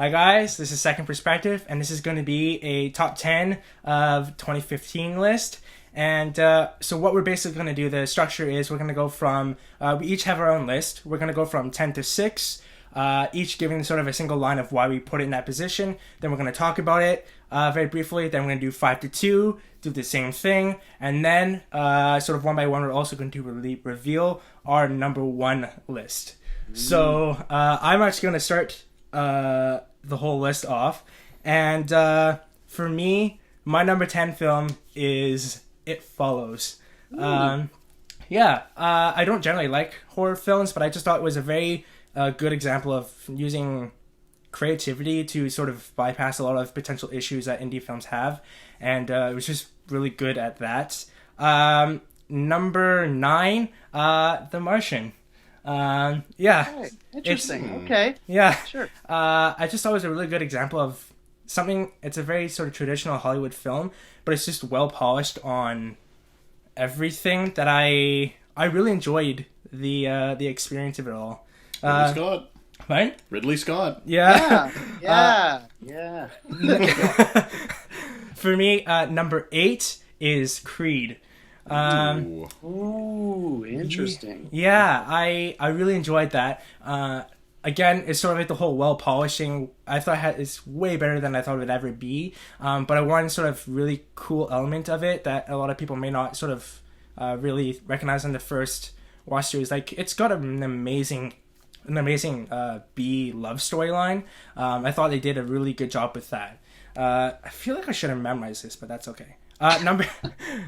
Hi guys, this is Second Perspective, and this is going to be a top 10 of 2015 list. And so what we're basically going to do, the structure is we're going to go from, we each have our own list. We're going to go from 10 to 6, each giving sort of a single line of why we put it in that position. Then we're going to talk about it very briefly. Then we're going to do 5 to 2, do the same thing. And then sort of one by one, we're also going to reveal our number 1 list. So I'm actually going to start the whole list off. And for me, my number 10 film is It Follows. I don't generally like horror films, but I just thought it was a very good example of using creativity to sort of bypass a lot of potential issues that indie films have. And it was just really good at that. Number 9, The Martian. Okay. Interesting. Okay. Yeah. Sure. I just thought it was a really good example of something. It's a very sort of traditional Hollywood film, but it's just well polished on everything that I really enjoyed the experience of it all. Ridley Scott. Right? Ridley Scott. Yeah. Yeah. For me, number 8 is Creed. Ooh, interesting. Yeah, I really enjoyed that. Again, it's sort of like the whole well polishing. I thought it's way better than I thought it would ever be. But one sort of really cool element of it that a lot of people may not sort of really recognize on the first watch through is like it's got an amazing B love storyline. I thought they did a really good job with that. I feel like I should have memorized this, but that's okay.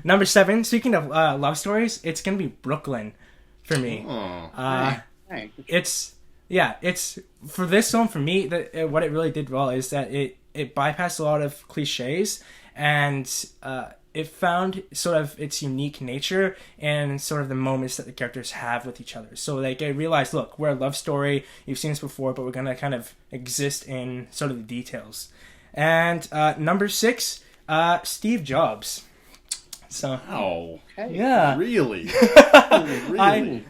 Number 7. Speaking of love stories, it's gonna be Brooklyn for me. It's for this film for me. What it really did well is that it bypassed a lot of cliches and it found sort of its unique nature and sort of the moments that the characters have with each other. So like I realized, look, we're a love story. You've seen this before, but we're gonna kind of exist in sort of the details. And number 6. Steve Jobs. So. Oh. Okay. Yeah. Really? Really?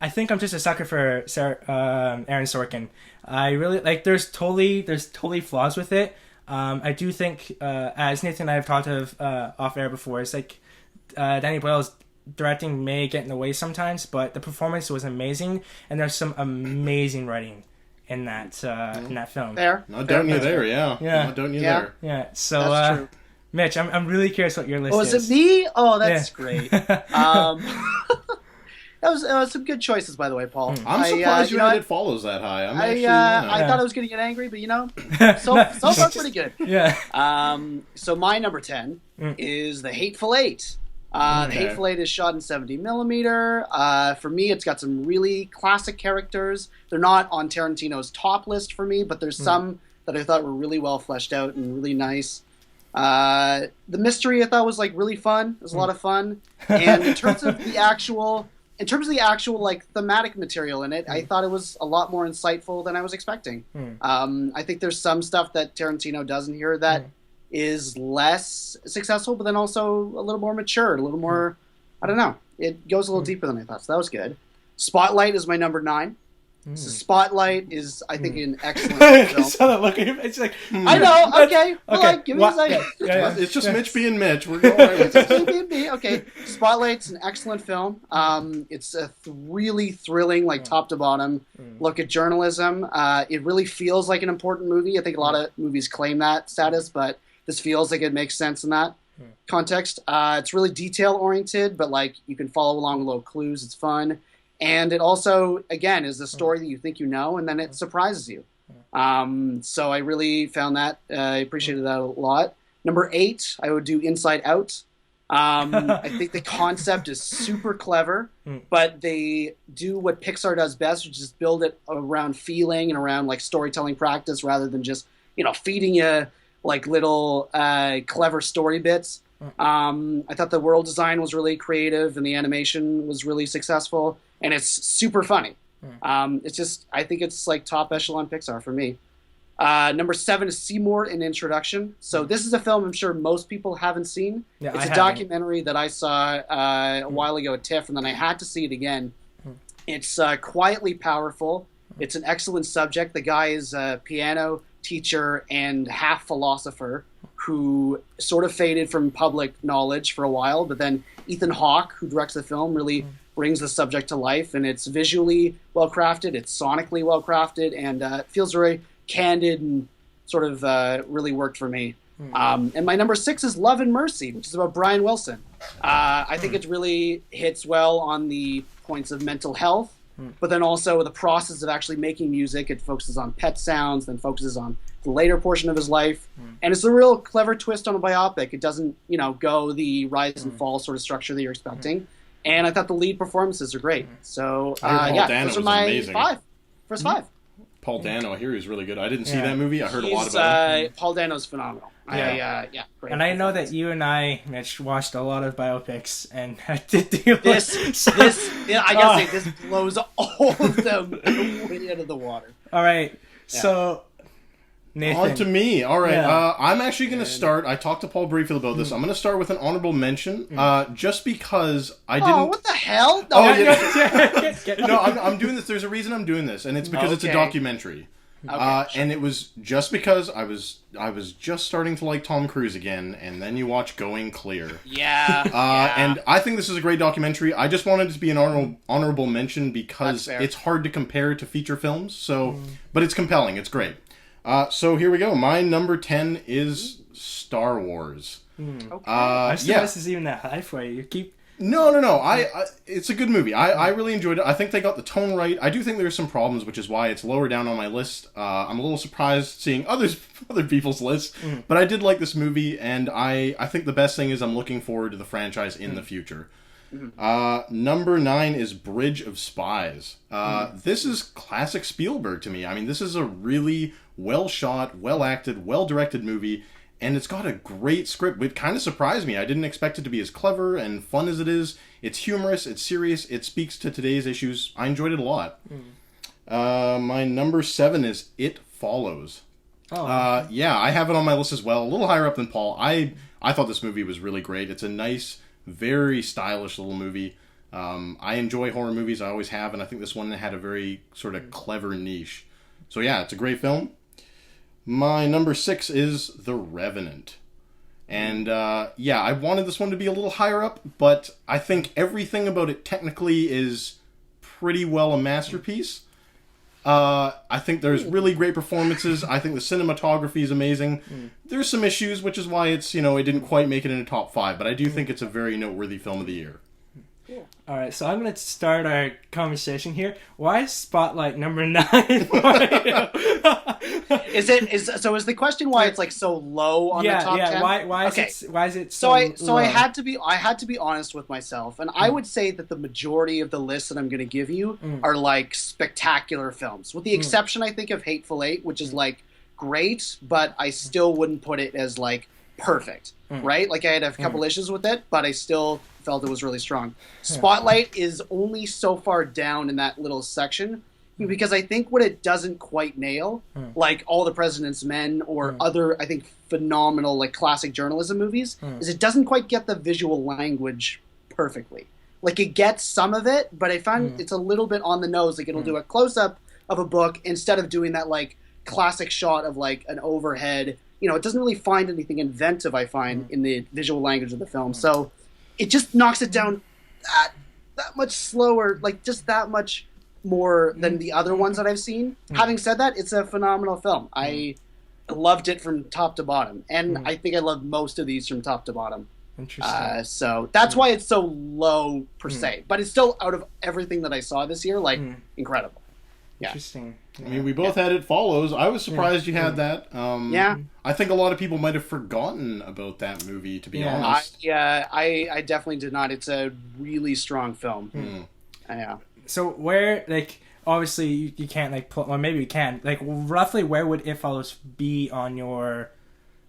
I think I'm just a sucker for Aaron Sorkin. I really like. There's totally flaws with it. I do think, as Nathan and I have talked of off air before, it's like Danny Boyle's directing may get in the way sometimes, but the performance was amazing, and there's some amazing writing in that film. There. Not doubting you there, yeah. Not doubting you there. Yeah. So, That's true. Mitch, I'm really curious what your list Oh, is. is it me? Oh, that's great. That was some good choices, by the way, Paul. I'm surprised you had It Follows that high. I thought I was going to get angry, but so far pretty good. Yeah. So my number 10 is The Hateful Eight. The Hateful Eight is shot in 70mm. For me, it's got some really classic characters. They're not on Tarantino's top list for me, but there's some that I thought were really well fleshed out and really nice. The mystery I thought was like really fun. It was a lot of fun. And in terms of the actual like thematic material in it, I thought it was a lot more insightful than I was expecting. I think there's some stuff that Tarantino does in here that is less successful, but then also a little more mature, a little more, I don't know. It goes a little deeper than I thought, so that was good. Spotlight is my number 9. So Spotlight is, I think, an excellent film. So look, it's like I know. Okay, well, like, give me a second. It's just Mitch being Mitch. We're going right with it. Okay, Spotlight's an excellent film. It's a really thrilling, like top to bottom look at journalism. It really feels like an important movie. I think a lot of movies claim that status, but this feels like it makes sense in that context. It's really detail oriented, but like you can follow along with little clues. It's fun. And it also, again, is a story that you think you know, and then it surprises you. So I really found that, I appreciated that a lot. Number 8, I would do Inside Out. I think the concept is super clever, but they do what Pixar does best, which is build it around feeling and around like storytelling practice rather than just, feeding you like little clever story bits. I thought the world design was really creative and the animation was really successful. And it's super funny. It's just, I think it's like top echelon Pixar for me. Number 7 is Seymour, an Introduction. So this is a film I'm sure most people haven't seen. Yeah, it's a documentary that I saw a while ago at TIFF, and then I had to see it again. It's quietly powerful. It's an excellent subject. The guy is a piano teacher and half philosopher who sort of faded from public knowledge for a while, but then Ethan Hawke, who directs the film, really brings the subject to life, and it's visually well crafted, it's sonically well crafted, and it feels very candid and sort of really worked for me. And my number 6 is Love and Mercy, which is about Brian Wilson. I think it really hits well on the points of mental health, but then also the process of actually making music. It focuses on pet sounds, then focuses on the later portion of his life. And it's a real clever twist on a biopic. It doesn't, go the rise and fall sort of structure that you're expecting. And I thought the lead performances are great. So, those are my amazing. First 5. Paul Dano, I hear he's really good. I didn't see that movie. I heard a lot about him. Gold Dano's phenomenal. Great. And I know that you and I, Mitch, watched a lot of biopics, and I did do I gotta say, this blows all of them way out of the water. All right, so Nathan. On to me. All right, I'm actually going to start. I talked to Paul briefly about this. I'm going to start with an honorable mention, just because I didn't. Oh, what the hell? No, no, I'm doing this. There's a reason I'm doing this, and it's because it's a documentary. And it was just because I was just starting to like Tom Cruise again, and then you watch Going Clear. And I think this is a great documentary. I just wanted it to be an honorable mention because it's hard to compare to feature films. So, but it's compelling. It's great. So here we go. My number 10 is Star Wars. I'm surprised this is even that high for you. You keep. No. It's a good movie. I really enjoyed it. I think they got the tone right. I do think there's some problems, which is why it's lower down on my list. I'm a little surprised seeing other people's lists, but I did like this movie, and I think the best thing is I'm looking forward to the franchise in the future. Number 9 is Bridge of Spies. This is classic Spielberg to me. I mean, this is a really well-shot, well-acted, well-directed movie, and it's got a great script. It kind of surprised me. I didn't expect it to be as clever and fun as it is. It's humorous, it's serious, it speaks to today's issues. I enjoyed it a lot. My number 7 is It Follows. I have it on my list as well. A little higher up than Paul. I thought this movie was really great. It's a nice, very stylish little movie. I enjoy horror movies. I always have, and I think this one had a very sort of clever niche. So yeah, it's a great film. My number 6 is The Revenant. And I wanted this one to be a little higher up, but I think everything about it technically is pretty well a masterpiece. I think there's really great performances. I think the cinematography is amazing. There's some issues, which is why it's, it didn't quite make it in the top 5, but I do think it's a very noteworthy film of the year. All right, so I'm going to start our conversation here. Why is Spotlight number 9? Is the question why it's like so low on the top 10? Why is it so low? I had to be honest with myself, and I would say that the majority of the lists that I'm going to give you are like spectacular films, with the exception I think of Hateful Eight, which is like great, but I still wouldn't put it as like perfect, right? Like I had a couple issues with it, but I still felt it was really strong. Spotlight is only so far down in that little section because I think what it doesn't quite nail, like All the President's Men or other, I think, phenomenal like classic journalism movies, is it doesn't quite get the visual language perfectly. Like it gets some of it, but I find it's a little bit on the nose. Like it'll do a close-up of a book instead of doing that like classic shot of like an overhead. It doesn't really find anything inventive, I find, in the visual language of the film. So it just knocks it down that much slower, like just that much more than the other ones that I've seen. Having said that, it's a phenomenal film. I loved it from top to bottom, and I think I loved most of these from top to bottom. Interesting. So that's why it's so low per se, but it's still, out of everything that I saw this year, like incredible. Yeah. Interesting. I mean, we both had It Follows. I was surprised you had that. I think a lot of people might have forgotten about that movie, to be honest. I definitely did not. It's a really strong film. Yeah. So where, like, obviously you can't, like, or maybe you can, like, roughly where would It Follows be on your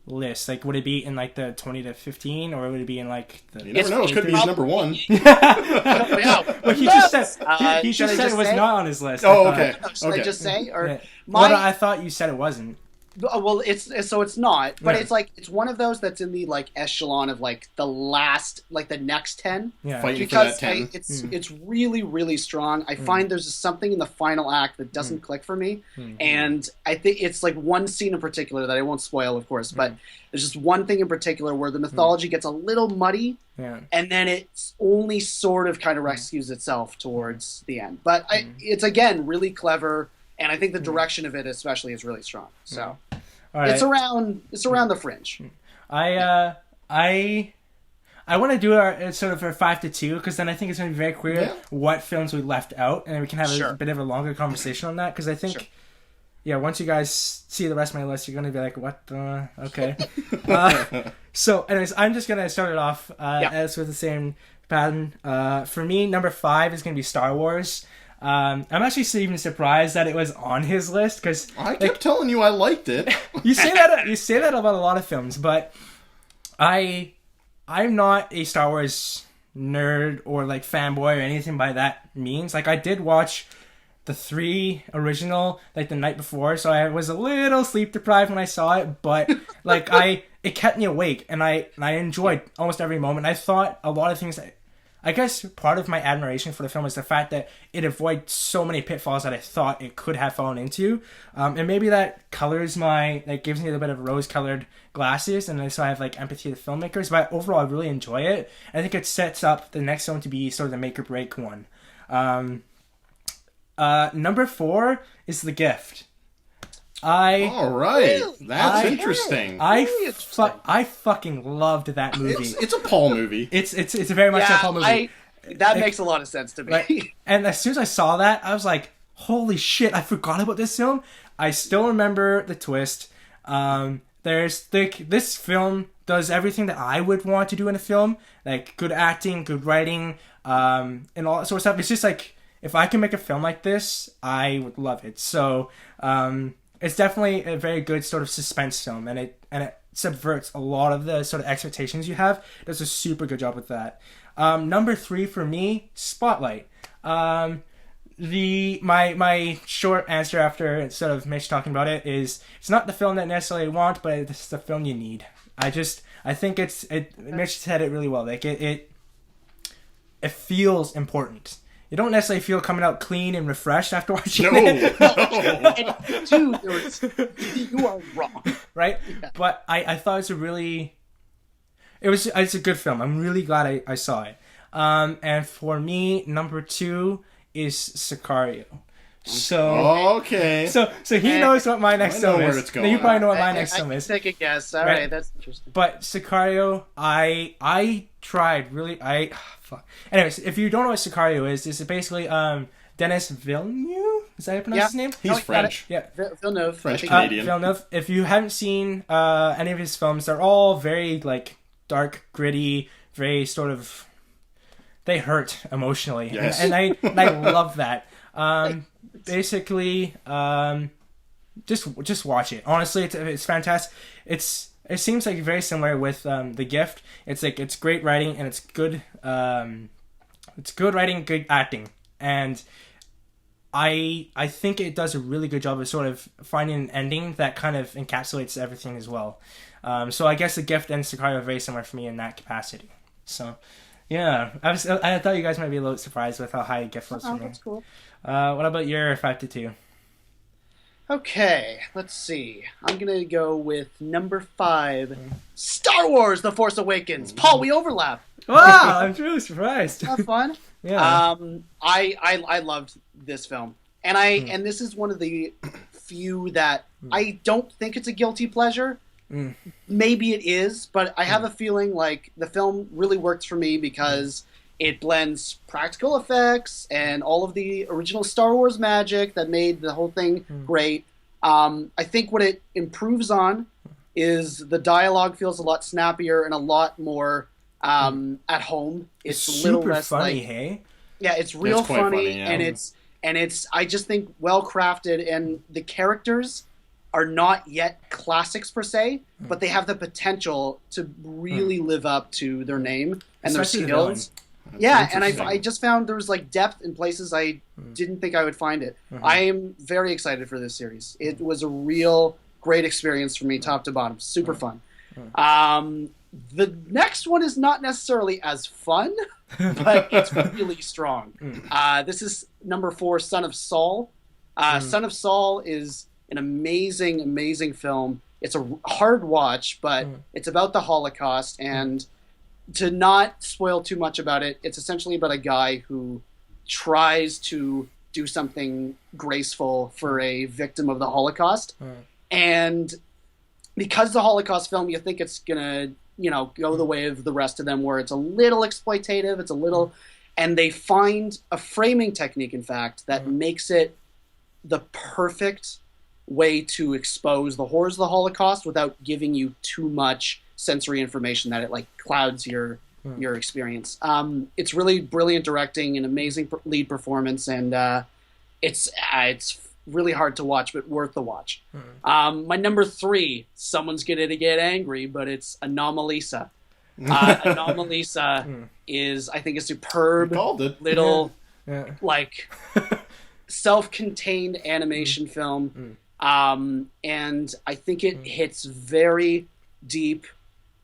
list? Like, would it be in, like, the 20 to 15, or would it be in, like, the... You never know, it could be his number 1. Well, he just said it was not on his list. Oh, okay. Should I just say? Or Well, I thought you said it wasn't. Well, it's not, but Yeah. it's like it's one of those that's in the like echelon of like the last, like the next 10. Yeah. Fighting for Because that 10. it's really really strong. I find there's just something in the final act that doesn't click for me, and I think it's like one scene in particular that I won't spoil, of course, but there's just one thing in particular where the mythology gets a little muddy, Yeah. and then it's only sort of kind of rescues itself towards the end. But it's again really clever, and I think the direction of it especially is really strong. So All right. it's around the fringe. I want to do our sort of a 5-2 because then I think it's going to be very clear what films we left out, and then we can have a bit of a longer conversation on that. Because I think, once you guys see the rest of my list, you're going to be like, "What the? Okay." So, anyways, I'm just going to start it off as with the same pattern. For me, number 5 is going to be Star Wars. I'm actually even surprised that it was on his list because I kept telling you I liked it. you say that about a lot of films, but I'm not a Star Wars nerd or like fanboy or anything by that means. Like I did watch the 3 original like the night before, so I was a little sleep deprived when I saw it, but like it kept me awake and I enjoyed almost every moment. I thought a lot of things I guess part of my admiration for the film is the fact that it avoids so many pitfalls that I thought it could have fallen into. And maybe that colors gives me a bit of rose-colored glasses, and so I have like empathy to filmmakers. But overall, I really enjoy it. I think it sets up the next film to be sort of the make-or-break one. Number 4 is The Gift. All right, that's interesting. I fucking loved that movie. It's a Paul movie. It's very much a Paul movie. That makes a lot of sense to me. Right? And as soon as I saw that, I was like, holy shit, I forgot about this film. I still remember the twist. This film does everything that I would want to do in a film. Like, good acting, good writing, and all that sort of stuff. It's just like, if I can make a film like this, I would love it. So, it's definitely a very good sort of suspense film, and it subverts a lot of the sort of expectations you have. It does a super good job with that. Number 3 for me, Spotlight. My short answer after sort of Mitch talking about it is it's not the film that necessarily you want, but it's the film you need. I think Mitch said it really well. Like it feels important. You don't necessarily feel coming out clean and refreshed after watching it. No. You are wrong. Right? Yeah. But I thought it's a good film. I'm really glad I saw it. And for me, number 2 is Sicario. So okay. So he knows what my next film is. It's going. You probably know what my next film is. Take a guess. All right, that's interesting. But Sicario, I tried really. Fuck. Anyways, if you don't know what Sicario is, it's basically Denis Villeneuve. Is that how you pronounce his name? He's French. Yeah, Villeneuve. French Canadian. Villeneuve. If you haven't seen any of his films, they're all very like dark, gritty, very sort of. They hurt emotionally, yes. and I love that. Basically, just watch it. Honestly, it's fantastic. It seems like very similar with The Gift. It's great writing and it's good. It's good writing, good acting, and I think it does a really good job of sort of finding an ending that kind of encapsulates everything as well. So I guess The Gift and Sicario are very similar for me in that capacity. So. Yeah, I thought you guys might be a little surprised with how high Gift was for me. That's cool. What about your 5-2? Okay, let's see. I'm gonna go with number 5, Star Wars: The Force Awakens. Paul, we overlap. Wow, I'm truly surprised. That's fun. Yeah. I loved this film, and and this is one of the few that I don't think it's a guilty pleasure. Maybe it is, but I have a feeling like the film really works for me because it blends practical effects and all of the original Star Wars magic that made the whole thing great. I think what it improves on is the dialogue feels a lot snappier and a lot more at home. It's a little super less funny, like, hey? Yeah, it's real funny, yeah. and it's I just think well crafted, and the characters are not yet classics per se, but they have the potential to really live up to their name and Especially their skills. That's Yeah, and interesting. I just found there was like depth in places I didn't think I would find it. I am very excited for this series. It was a real great experience for me, top to bottom. Super fun. The next one is not necessarily as fun, but it's really strong. This is number 4, Son of Saul. Son of Saul is an amazing, amazing film. It's a hard watch, but it's about the Holocaust, and to not spoil too much about it, it's essentially about a guy who tries to do something graceful for a victim of the Holocaust. And because the Holocaust film, you think it's gonna, go the way of the rest of them, where it's a little exploitative, it's a little, and they find a framing technique, in fact, that makes it the perfect way to expose the horrors of the Holocaust without giving you too much sensory information that it clouds your experience. It's really brilliant directing, an amazing lead performance, and it's really hard to watch, but worth the watch. My number 3, someone's gonna get angry, but it's Anomalisa. Anomalisa is, I think, a superb little self-contained animation film. And I think it hits very deep,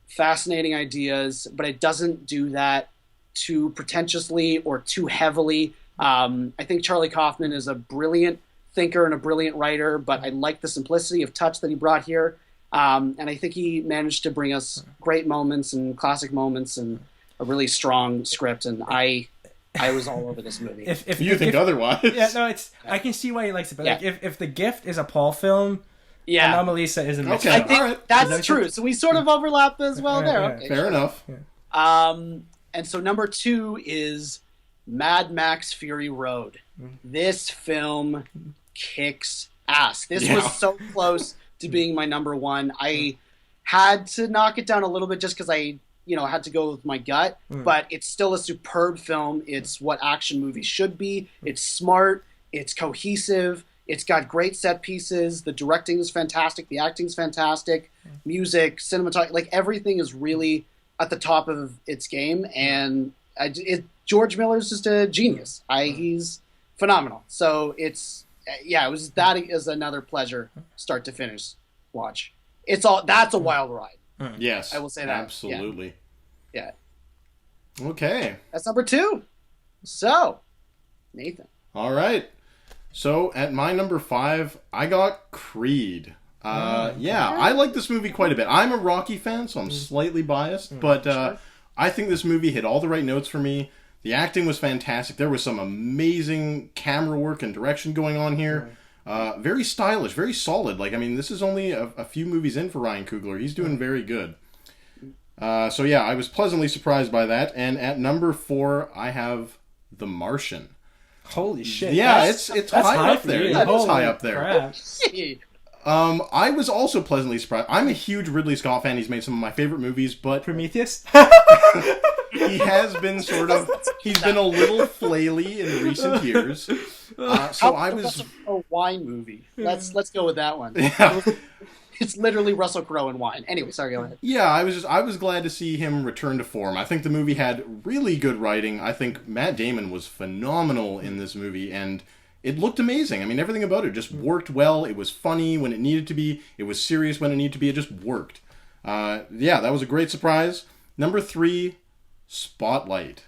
fascinating ideas, but it doesn't do that too pretentiously or too heavily. I think Charlie Kaufman is a brilliant thinker and a brilliant writer, but I like the simplicity of touch that he brought here. And I think he managed to bring us great moments and classic moments and a really strong script. And I was all over this movie. If you think otherwise. Yeah, no, I can see why he likes it, but if The Gift is a Paul film, Anomalisa is a mix. Okay, I think that's true. So we sort of overlap as well there. Yeah. Okay, Fair enough. And so number 2 is Mad Max Fury Road. This film kicks ass. This was so close to being my number 1. I had to knock it down a little bit just because I had to go with my gut, but it's still a superb film. It's what action movies should be. It's smart. It's cohesive. It's got great set pieces. The directing is fantastic. The acting is fantastic. Music, cinematography, everything is really at the top of its game. And George Miller's just a genius. He's phenomenal. So it was that is another pleasure, start to finish watch. That's a wild ride. Yes, I will say that. Absolutely. Yeah. Okay. That's number 2. So, Nathan. All right. So at my number 5, I got Creed. I like this movie quite a bit. I'm a Rocky fan, so I'm slightly biased, but I think this movie hit all the right notes for me. The acting was fantastic. There was some amazing camera work and direction going on here. Very stylish, very solid. This is only a few movies in for Ryan Coogler. He's doing very good. I was pleasantly surprised by that. And at number 4, I have The Martian. Holy shit! Yeah, it's high up there. Yeah, it's high up there. Crap. I was also pleasantly surprised. I'm a huge Ridley Scott fan. He's made some of my favorite movies, but Prometheus. he has been he's been a little flaily in recent years. I was a wine movie. Let's go with that one. Yeah. It's literally Russell Crowe and wine. Anyway, sorry, go ahead. Yeah, I was glad to see him return to form. I think the movie had really good writing. I think Matt Damon was phenomenal in this movie, and it looked amazing. Everything about it just worked well. It was funny when it needed to be. It was serious when it needed to be. It just worked. That was a great surprise. Number 3, Spotlight.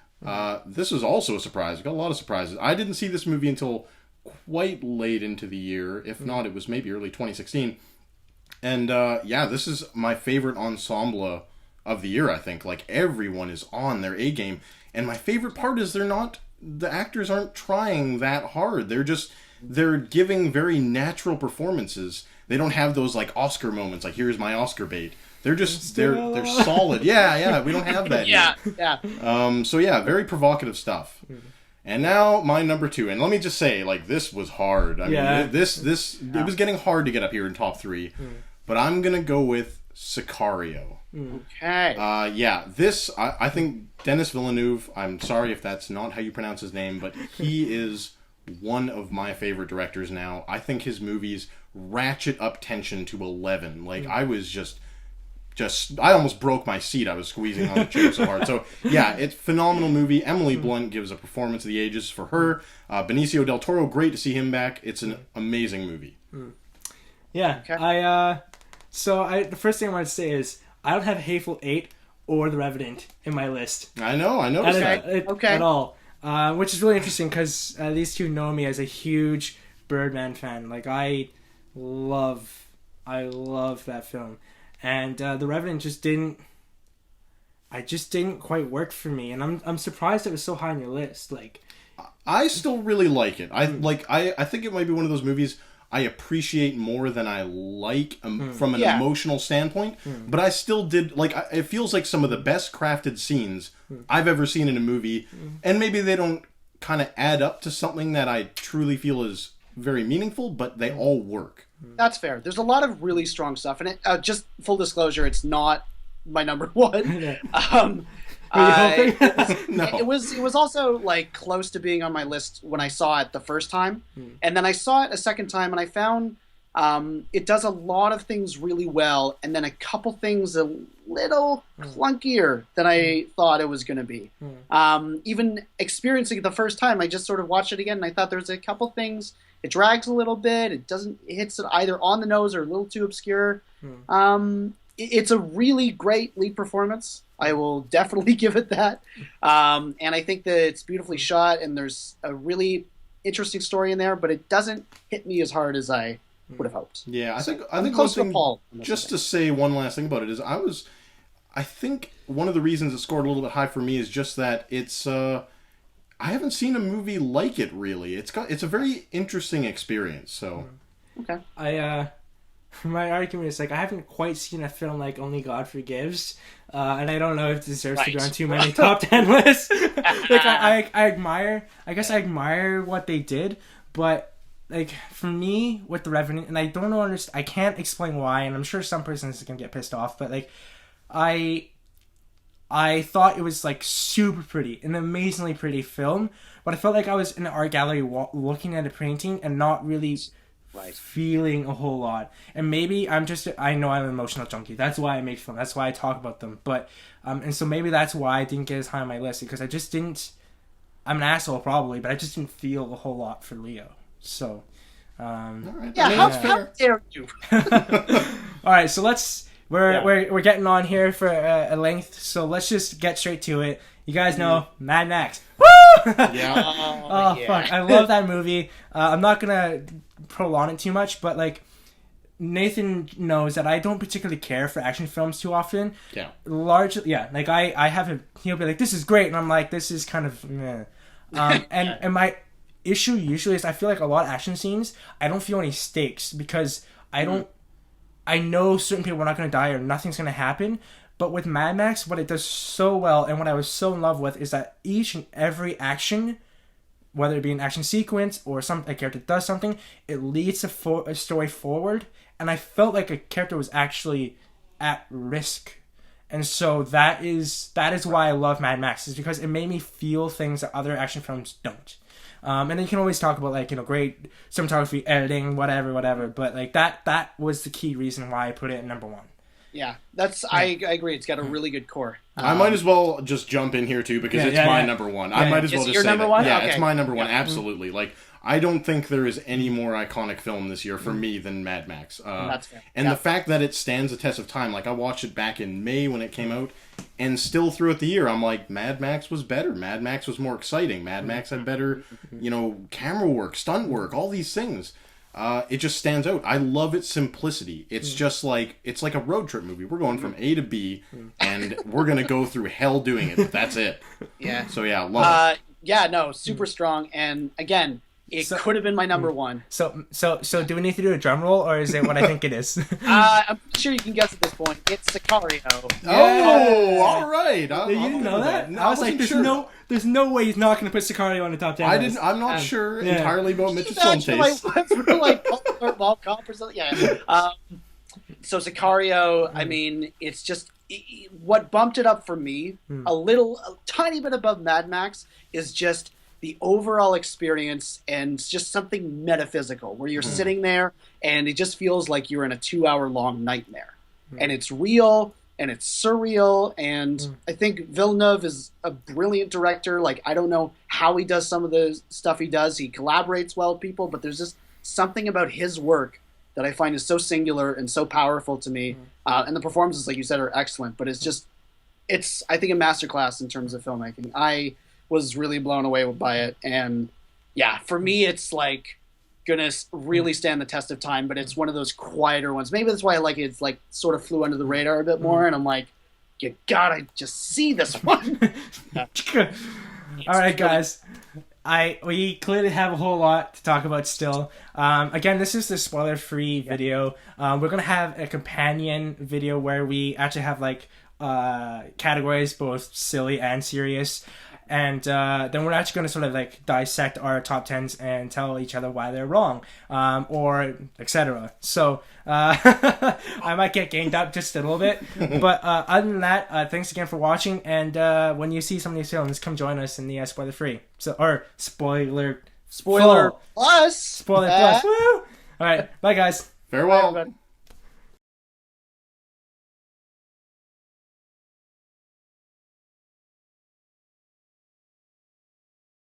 This was also a surprise. We got a lot of surprises. I didn't see this movie until quite late into the year. If not, it was maybe early 2016. And this is my favorite ensemble of the year, I think. Everyone is on their A game. And my favorite part is the actors aren't trying that hard. They're giving very natural performances. They don't have those Oscar moments, here's my Oscar bait. They're just they're solid. Yeah, we don't have that yet. Yeah. Very provocative stuff. And now my number 2, and let me just say, this was hard. It was getting hard to get up here in top 3, but I'm gonna go with Sicario. Okay. I think Denis Villeneuve. I'm sorry if that's not how you pronounce his name, but he is one of my favorite directors now. I think his movies ratchet up tension to 11. I was just I almost broke my seat. I was squeezing on the chair so hard. So, it's a phenomenal movie. Emily Blunt gives a performance of the ages for her. Benicio del Toro, great to see him back. It's an amazing movie. Yeah. Okay. The first thing I want to say is I don't have Hateful Eight or The Revenant in my list. I know. I noticed that. Okay. At all. Which is really interesting because these two know me as a huge Birdman fan. Like I love that film, and The Revenant just didn't quite work for me, and I'm surprised it was so high on your list. Like, I still really like it. I think it might be one of those movies I appreciate more than I like from an emotional standpoint. But I still did it feels like some of the best crafted scenes I've ever seen in a movie, and maybe they don't kind of add up to something that I truly feel is very meaningful, but they all work. That's fair. There's a lot of really strong stuff in it. Just full disclosure, it's not my number one. It was also like close to being on my list when I saw it the first time, and then I saw it a second time, and I found it does a lot of things really well, and then a couple things a little clunkier than I thought it was going to be. Even experiencing it the first time, I just sort of watched it again, and I thought there's a couple things. It drags a little bit. It hits it either on the nose or a little too obscure. It's a really great lead performance. I will definitely give it that. And I think that it's beautifully shot, and there's a really interesting story in there, but it doesn't hit me as hard as I would have hoped. Yeah, I think close one to thing, Paul. just to say one last thing about it is I think one of the reasons it scored a little bit high for me is just that it's I haven't seen a movie like it really. It's a very interesting experience. So okay, my argument is like I haven't quite seen a film like Only God Forgives, and I don't know if it deserves to be on too many top 10 lists. Like I admire what they did, but like for me with The Revenant, and I don't know I can't explain why, and I'm sure some persons can get pissed off, but like I thought it was like super pretty, an amazingly pretty film, but I felt like I was in an art gallery looking at a painting and not really feeling a whole lot. And maybe I know I'm an emotional junkie. That's why I make film. That's why I talk about them. But and so maybe that's why I didn't get as high on my list, because I just didn't. I'm an asshole probably, but I just didn't feel a whole lot for Leo. So. all right, how dare you? All right, so we're getting on here for a length, so let's just get straight to it. You guys know Mad Max. Woo! Yeah. Fuck! I love that movie. I'm not gonna prolong it too much, but like Nathan knows that I don't particularly care for action films too often. Yeah. Largely, yeah. Like I have he'll be like, "This is great," and I'm like, "This is kind of meh." And my issue usually is I feel like a lot of action scenes I don't feel any stakes because I know certain people are not going to die or nothing's going to happen. But with Mad Max, what it does so well and what I was so in love with is that each and every action, whether it be an action sequence or a character does something, it leads a story forward. And I felt like a character was actually at risk. And so that is why I love Mad Max, is because it made me feel things that other action films don't. And then you can always talk about like, great cinematography, editing, whatever. But like that was the key reason why I put it at number one. Yeah, I agree. It's got a really good core. I might as well just jump in here too because it's my number one. I might as well just your say number that. one? Yeah, Okay. it's my number one. Absolutely. Like I don't think there is any more iconic film this year for me than Mad Max. That's fair. And the fact that it stands the test of time. Like I watched it back in May when it came out, and still throughout the year, I'm like, Mad Max was better. Mad Max was more exciting. Mad Max had better, camera work, stunt work, all these things. It just stands out. I love its simplicity. It's just like it's like a road trip movie. We're going from A to B, and we're gonna go through hell doing it. But that's it. Yeah. So yeah, love it. Yeah, no, super strong. And again, it could have been my number one. So do we need to do a drum roll, or is it what I think it is? I'm sure you can guess at this point. It's Sicario. Oh, all right. You didn't know that? No, I was like, sure. there's no way he's not going to put Sicario on the top 10 list. I'm not sure entirely about Mitch's film taste. Like Mall Cop or something. Yeah. So Sicario, I mean, it's just what bumped it up for me a tiny bit above Mad Max is just the overall experience and just something metaphysical where you're sitting there and it just feels like you're in a 2-hour-long nightmare. And it's real and it's surreal, and I think Villeneuve is a brilliant director. Like, I don't know how he does some of the stuff he does. He collaborates well with people, but there's just something about his work that I find is so singular and so powerful to me. And the performances, like you said, are excellent. But it's I think a masterclass in terms of filmmaking. I was really blown away by it, and yeah, for me, it's like gonna really stand the test of time. But it's one of those quieter ones. Maybe that's why I like it. It's like sort of flew under the radar a bit more, and I'm like, you gotta just see this one. All right, guys. We clearly have a whole lot to talk about still. Again, this is the spoiler-free video. We're gonna have a companion video where we actually have like categories, both silly and serious, and then we're actually gonna sort of like dissect our top tens and tell each other why they're wrong, or etc. So I might get gained up just a little bit, but other than that, thanks again for watching. And when you see some of these films, come join us in the spoiler free. Spoiler Spoiler full. plus. Spoiler plus. Woo! All right, bye guys. Farewell. Bye, everybody.